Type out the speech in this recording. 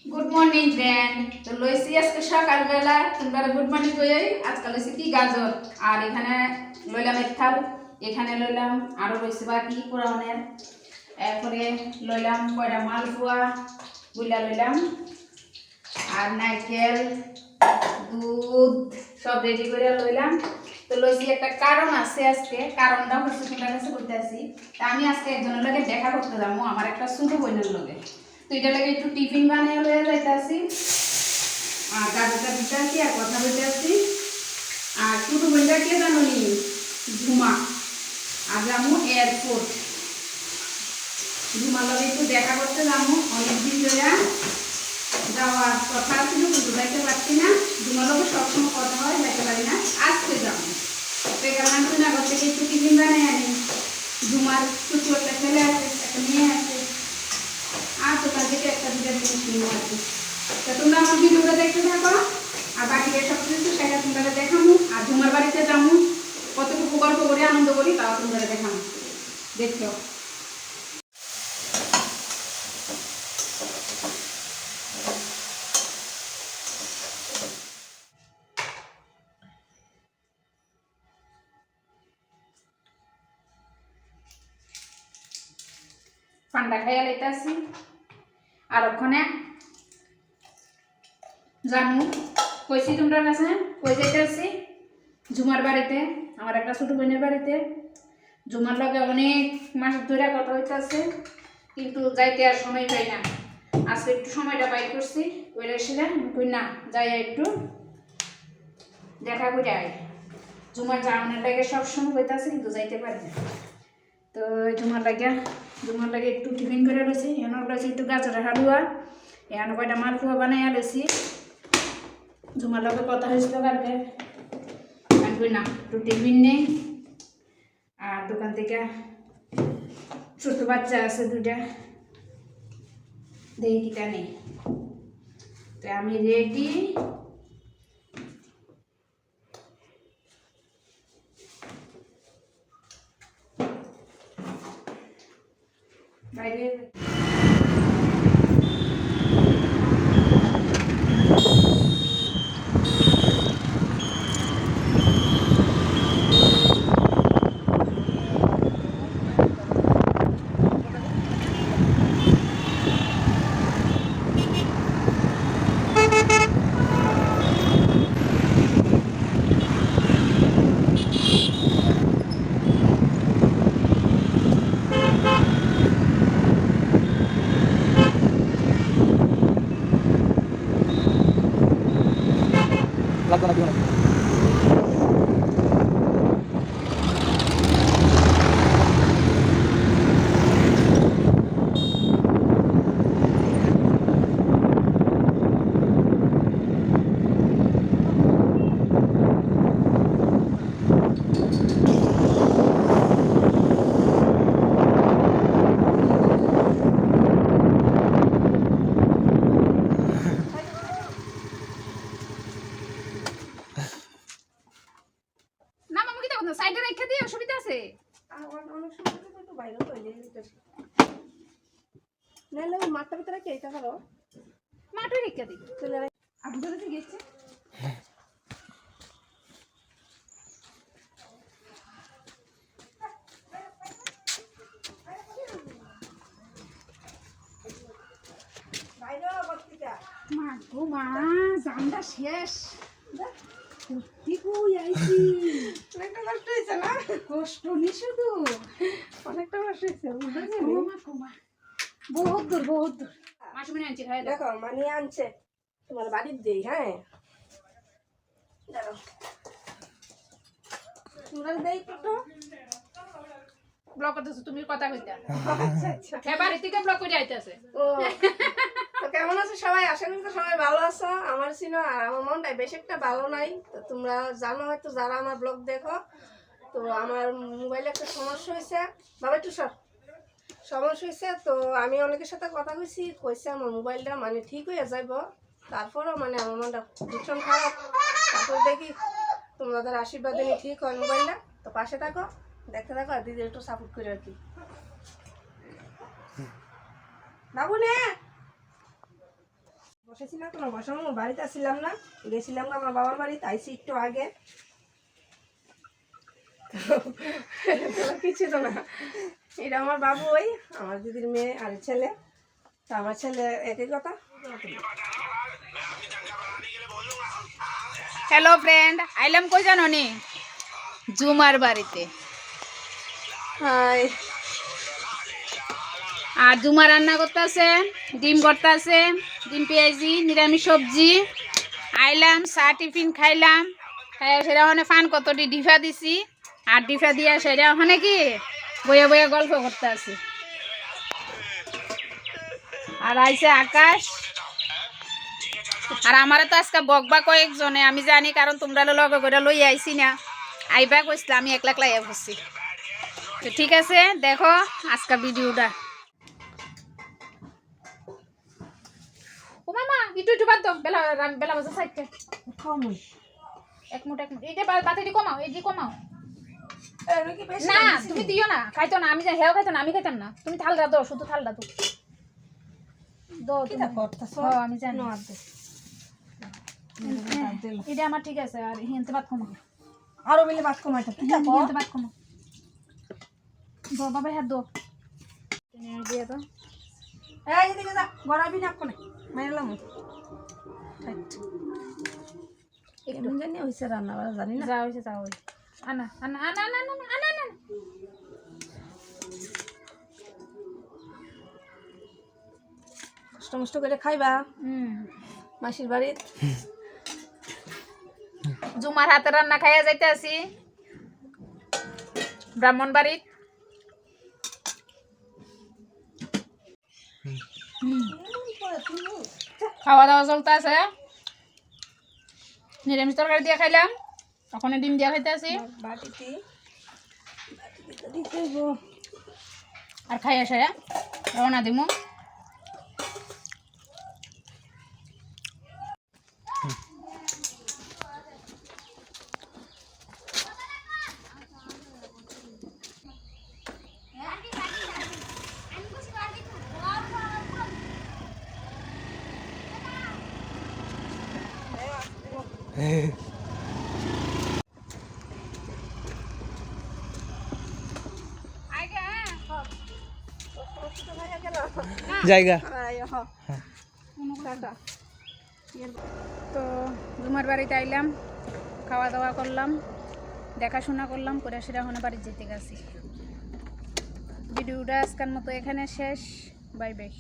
Good morning friend. তো লইছি আজকে সকালবেলা তোমরা গুড মর্নিং কই আজকে লইছি কি গাজর আর এখানে লইলাম একথাল, এখানে লইলাম আরো রইছে বাকি পুরানের, এরপরে লইলাম কয়টা মালপোয়া গুলা লইলাম আর নারকেল দুধ সব রেডি করে লইলাম। তো লইছি একটা কারণ আছে, আজকে কারণটা হচ্ছে তোমার কাছে করতে আসি। তা আমি আজকে একজনের লগে দেখা করতে যাবো, আমার একটা ছোট বোনের লগে। তো এটা লাগে একটু টিফিন বানিয়ে লয়ে যাইতে আসি আর গাজরটা দিতে আসি আর কথা বলতে আসি। আর ছোট বোনটা কে জানো নি? ঝুমা। আর যাবো এয়ারপোর্ট, ঝুমার লগে একটু দেখা করতে যাবো। অনেকদিন ধরে যাওয়ার কথা ছিল কিন্তু যাইতে পারছি না, ঝুমার লগে সবসময় কথা হয়, যাইতে পারি না। আজকে যাবো, সেই কারণে তুমি আগর থেকে একটু টিফিন বানিয়ে আনি। ঝুমার ছোট একটা ছেলে আছে, একটা মেয়ে আছে, আর দোকান থেকে একটা দুটা জিনিস কিনে আছে। তা তোমরা আমার ভিডিওটা দেখতে থাকো আর বাকি সব কিছু সেটা তোমরা দেখামু। আর ঝুমার বাড়িতে যাবো, কতটুকু গল্প করে আনন্দ করি তাও তোমরা দেখামু, দেখো। ঠান্ডা খাইয়া লাইতেছি আর ওখানে জামু কইছি তোমরা কাছে, কই যাইতেছি ঝুমার বাড়িতে, আমার একটা ছোট বোনের বাড়িতে। ঝুমার লগে অনেক মাস ধরে কথা হইতেছে কিন্তু যাইতে আর সময় পাই না। আজকে একটু সময়টা বাইর করছি, বলেছিলেন কই না যাই একটু দেখা করে আয়। ঝুমার জামানের লাগে সবসময় হইতেছে কিন্তু যাইতে পারি না। তো ঝুমার লাগে একটু টিফিন করে লইছি, এখানে লইছি একটু গাজরের হালুয়া, এখানে কয়টা মালপোয়া বানাইয়া লইছি। ঝুমার লগে কথা হয়েছিল কালকে, আমি না একটু টিফিন নেই। আর দোকান থেকে ছোট বাচ্চা আছে দুটা, দেখি কিটা নেই। তো আমি রেডি, বাইরে লাগবে না, কেউ না। না মামু কি দেখো সাইডে রেখে দিয়ে অসুবিধা আছে। আমার অনেক সময় তো একটু বাইরে তৈরি হইতে নাহলে ওই মাঠটার ভিতরে কে এটা করো মাঠে রেখে দিই চলে আপনি তো গেছে। বাইরে বস্তিটা মা গো মা, জামটা শেষ। সত্যি কই আইছি অনেকটা কষ্ট হয়েছে না? কষ্ট নি শুধু, অনেকটা কষ্ট হয়েছে ও মা গো মা, বহুত দূর বহুত দূর। মাসুমিনি আনছি খাই দেখো। দেখো মানি আনছে তোমার বাড়ির দেই, হ্যাঁ দেখো তোমরা দেই তো ব্লক করতেছো তুমি কথা কইতা, আচ্ছা আচ্ছা হ্যাঁ বাড়ি থেকে ব্লক করে আইতেছে। ও তো কেমন আছো সবাই? আশা করি তো সবাই ভালো আছো। আমার ছিল আর আমার মনটাই বেশ একটা ভালো নাই। তো তোমরা জানো হয়তো যারা আমার ব্লগ দেখো, তো আমার মোবাইলে একটা সমস্যা হয়েছে। বাবা একটু সমস্যা হয়েছে, তো আমি অনেকের সাথে কথা কইছে আমার মোবাইলটা মানে ঠিক হয়ে যাইব। তারপরেও মানে আমার মনটা ভীষণ খারাপ। তারপর দেখি তোমাদের আশীর্বাদে ঠিক হয় মোবাইলটা। তো পাশে থাকো, দেখতে থাকো আর দিদি একটু সাপোর্ট করে আর কি। বাবু নে বসেছি না, কোনো বসানো, বাড়িতে আসছিলাম না, গেছিলাম না আমার বাবার বাড়িতে, আইসি একটু আগে। কিছু তো না, এটা আমার বাবু, ওই আমার দিদির মেয়ে আর ছেলে। তো আমার ছেলে একই কথা। হ্যালো ফ্রেন্ড, আইলাম কই জানো নি? জুমার বাড়িতে। হাই, আর জুমা রান্না করতে আছে, ডিম করতে আছে, ডিম পেঁয়াজি নিরামিষ সবজি। আইলাম, চা টিফিন খাইলাম, খাইয়া সেটা ওখানে ফান কতটি ডিফা দিছি। আর ডিফা দিয়া সেটা ওখানে কি বইয়া বইয়া গল্প করতে আছে। আর আইছে আকাশ। আর আমারও তো আজকে বকবা কয়েকজনে, আমি জানি, কারণ তোমরা লগে করে লই আইছি না, আইবা কইছিল, আমি একলা একলা আইয়া বসছি। তো ঠিক আছে, দেখো আজকে ভিডিওটা। ও মামা একটু একটু বাদ দাও, বেলা বেলা বাজে সাইডটা খামুই এক মুঠ এইটা বাতিটি কমাও, এই যে কমাও। কি বেশি না তুমি দিও না, খাইতো না, আমি হেও খাইতো না, আমি খাইতাম না। তুমি থালটা দাও, শুধু থালটা দাও, দাও কি তুমি। তা করতেছ? ও আমি জানি, এটা আমার ঠিক আছে। আর হিনতে ভাত কমাও, আরো মিলে ভাত কমাইতে কি তা কর? হিনতে ভাত কমাও, দো বাবা, হাত দো দিয়ে তো। এই এদিকে যা, গড়াবি না কোনে মাইলাম। কেমন জানি হইছে রান্না বাড়া, জানি না। যা হয়েছে তা হয়েছে। আনা আনা আনা আনা আনা আনা আনা। কষ্ট মষ্ট করে খাইবা হুম, মাসির বাড়ির। জুমার হাতে রান্না খাইয়া যাইতে আছি ব্রাহ্মণ বাড়ির। খাওয়া দাওয়া চলতে আছে, নিরামিষ তরকারি দিয়ে খাইলাম, ওখানে ডিম দিয়ে খাইতে আছি। বাটিতে দিতে হইব। আর খাই আসে রওনা দিমু। জায়গা তো জুমার বাড়িতে আইলাম, খাওয়া দাওয়া করলাম, দেখাশোনা করলাম, করে সেটা এখন বাড়ি যেতে গেছি। ভিডিওটা আজকের মতো এখানে শেষ। Bye bye.